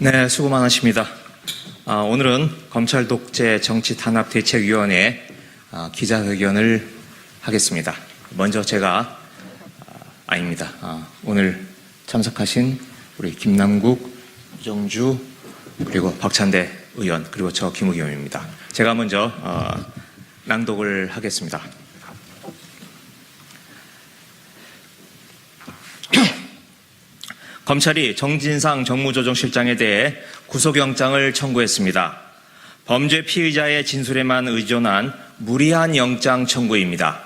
네, 수고 많으십니다. 오늘은 검찰 독재 정치 탄압 대책위원회 기자회견을 하겠습니다. 먼저 제가 아닙니다. 오늘 참석하신 우리 김남국, 이정주, 그리고 박찬대 의원, 그리고 저 김의겸입니다. 제가 먼저 낭독을 하겠습니다. 검찰이 정진상 정무조정실장에 대해 구속영장을 청구했습니다. 범죄 피의자의 진술에만 의존한 무리한 영장 청구입니다.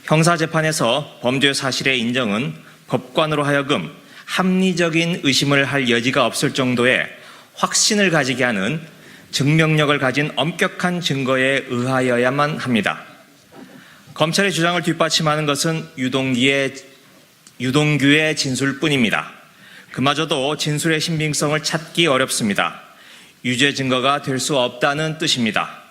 형사재판에서 범죄 사실의 인정은 법관으로 하여금 합리적인 의심을 할 여지가 없을 정도의 확신을 가지게 하는 증명력을 가진 엄격한 증거에 의하여야만 합니다. 검찰의 주장을 뒷받침하는 것은 유동규의 진술뿐입니다. 그마저도 진술의 신빙성을 찾기 어렵습니다. 유죄 증거가 될 수 없다는 뜻입니다.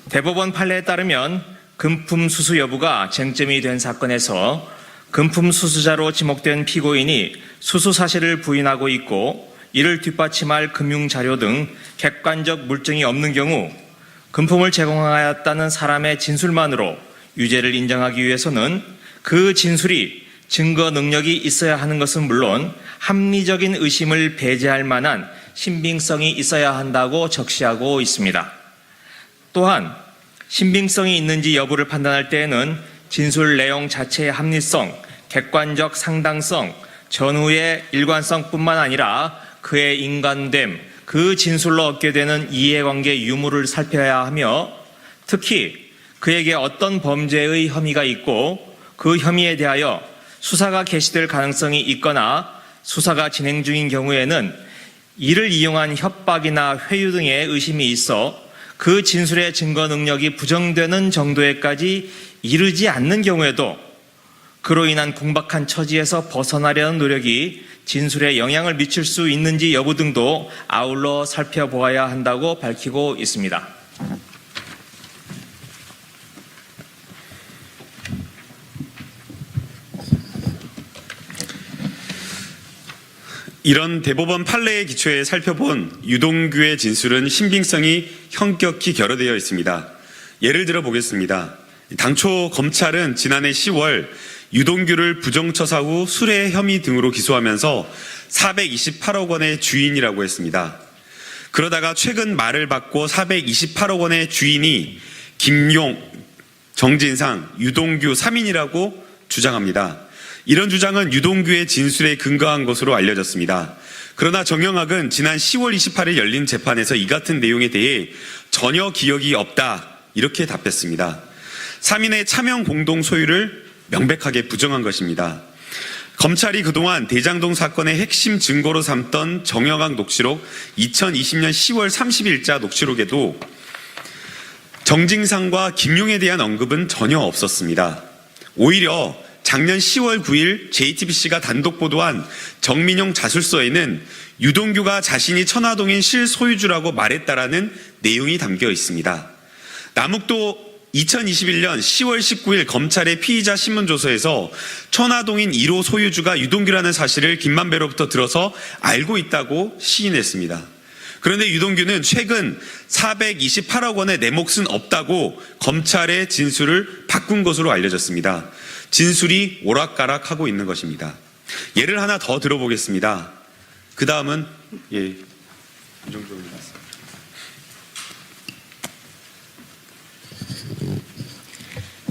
대법원 판례에 따르면 금품 수수 여부가 쟁점이 된 사건에서 금품 수수자로 지목된 피고인이 수수 사실을 부인하고 있고 이를 뒷받침할 금융자료 등 객관적 물증이 없는 경우 금품을 제공하였다는 사람의 진술만으로 유죄를 인정하기 위해서는 그 진술이 증거 능력이 있어야 하는 것은 물론 합리적인 의심을 배제할 만한 신빙성이 있어야 한다고 적시하고 있습니다. 또한 신빙성이 있는지 여부를 판단할 때에는 진술 내용 자체의 합리성, 객관적 상당성, 전후의 일관성뿐만 아니라 그의 인간됨, 그 진술로 얻게 되는 이해관계 유무를 살펴야 하며 특히 그에게 어떤 범죄의 혐의가 있고 그 혐의에 대하여 수사가 개시될 가능성이 있거나 수사가 진행 중인 경우에는 이를 이용한 협박이나 회유 등의 의심이 있어 그 진술의 증거 능력이 부정되는 정도에까지 이르지 않는 경우에도 그로 인한 궁박한 처지에서 벗어나려는 노력이 진술에 영향을 미칠 수 있는지 여부 등도 아울러 살펴보아야 한다고 밝히고 있습니다. 이런 대법원 판례에 기초해 살펴본 유동규의 진술은 신빙성이 현격히 결여되어 있습니다. 예를 들어 보겠습니다. 당초 검찰은 지난해 10월 유동규를 부정처사 후 수뢰 혐의 등으로 기소하면서 428억 원의 주인이라고 했습니다. 그러다가 최근 말을 받고 428억 원의 주인이 김용, 정진상, 유동규 3인이라고 주장합니다. 이런 주장은 유동규의 진술에 근거한 것으로 알려졌습니다. 그러나 정영학은 지난 10월 28일 열린 재판에서 이 같은 내용에 대해 전혀 기억이 없다 이렇게 답했습니다. 3인의 차명 공동 소유를 명백하게 부정한 것입니다. 검찰이 그동안 대장동 사건의 핵심 증거로 삼던 정영학 녹취록 2020년 10월 30일자 녹취록에도 정진상과 김용에 대한 언급은 전혀 없었습니다. 오히려 작년 10월 9일 JTBC가 단독 보도한 정민용 자술서에는 유동규가 자신이 천화동인 실소유주라고 말했다라는 내용이 담겨 있습니다. 남욱도 2021년 10월 19일 검찰의 피의자 신문조서에서 천화동인 1호 소유주가 유동규라는 사실을 김만배로부터 들어서 알고 있다고 시인했습니다. 그런데 유동규는 최근 428억 원의 내 몫은 없다고 검찰의 진술을 바꾼 것으로 알려졌습니다. 진술이 오락가락하고 있는 것입니다. 예를 하나 더 들어보겠습니다. 그 다음은 이정도입니다.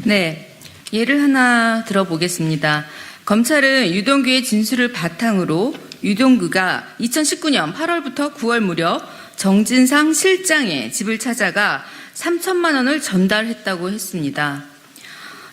네, 예를 하나 들어보겠습니다. 검찰은 유동규의 진술을 바탕으로 유동규가 2019년 8월부터 9월 무렵 정진상 실장의 집을 찾아가 3천만 원을 전달했다고 했습니다.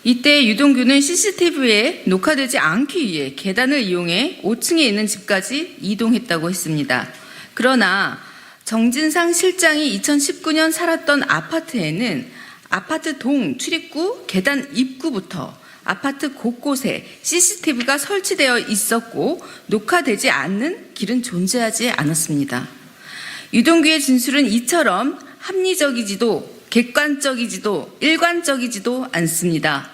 이때 유동규는 CCTV에 녹화되지 않기 위해 계단을 이용해 5층에 있는 집까지 이동했다고 했습니다. 그러나 정진상 실장이 2019년 살았던 아파트에는 아파트 동 출입구 계단 입구부터 아파트 곳곳에 CCTV가 설치되어 있었고 녹화되지 않는 길은 존재하지 않았습니다. 유동규의 진술은 이처럼 합리적이지도 객관적이지도 일관적이지도 않습니다.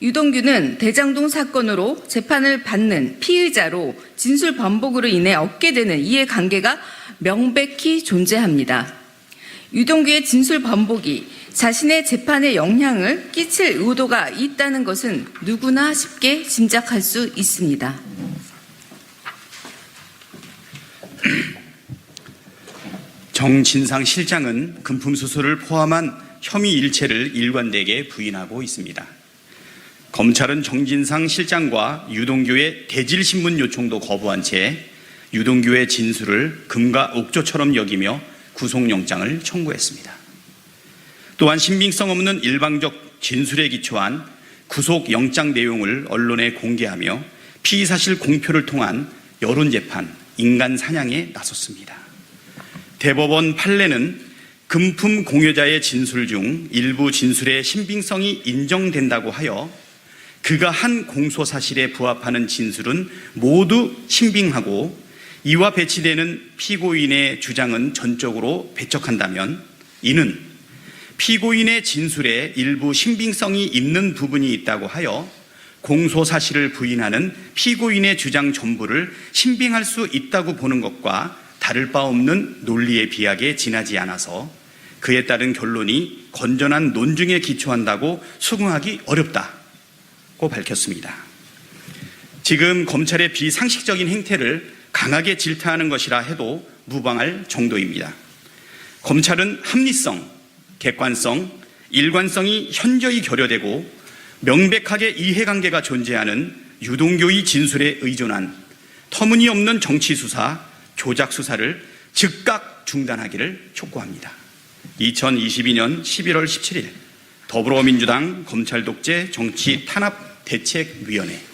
유동규는 대장동 사건으로 재판을 받는 피의자로 진술 번복으로 인해 얻게 되는 이해관계가 명백히 존재합니다. 유동규의 진술 번복이 자신의 재판에 영향을 끼칠 의도가 있다는 것은 누구나 쉽게 짐작할 수 있습니다. 정진상 실장은 금품수수를 포함한 혐의 일체를 일관되게 부인하고 있습니다. 검찰은 정진상 실장과 유동규의 대질신문 요청도 거부한 채 유동규의 진술을 금과 옥조처럼 여기며 구속영장을 청구했습니다. 또한 신빙성 없는 일방적 진술에 기초한 구속영장 내용을 언론에 공개하며 피의사실 공표를 통한 여론재판, 인간사냥에 나섰습니다. 대법원 판례는 금품 공여자의 진술 중 일부 진술의 신빙성이 인정된다고 하여 그가 한 공소사실에 부합하는 진술은 모두 신빙하고 이와 배치되는 피고인의 주장은 전적으로 배척한다면 이는 피고인의 진술에 일부 신빙성이 있는 부분이 있다고 하여 공소사실을 부인하는 피고인의 주장 전부를 신빙할 수 있다고 보는 것과 다를 바 없는 논리의 비약에 지나지 않아서 그에 따른 결론이 건전한 논증에 기초한다고 수긍하기 어렵다고 밝혔습니다. 지금 검찰의 비상식적인 행태를 강하게 질타하는 것이라 해도 무방할 정도입니다. 검찰은 합리성, 객관성, 일관성이 현저히 결여되고 명백하게 이해관계가 존재하는 유동규의 진술에 의존한 터무니없는 정치수사, 조작수사를 즉각 중단하기를 촉구합니다. 2022년 11월 17일 더불어민주당 검찰독재 정치탄압대책위원회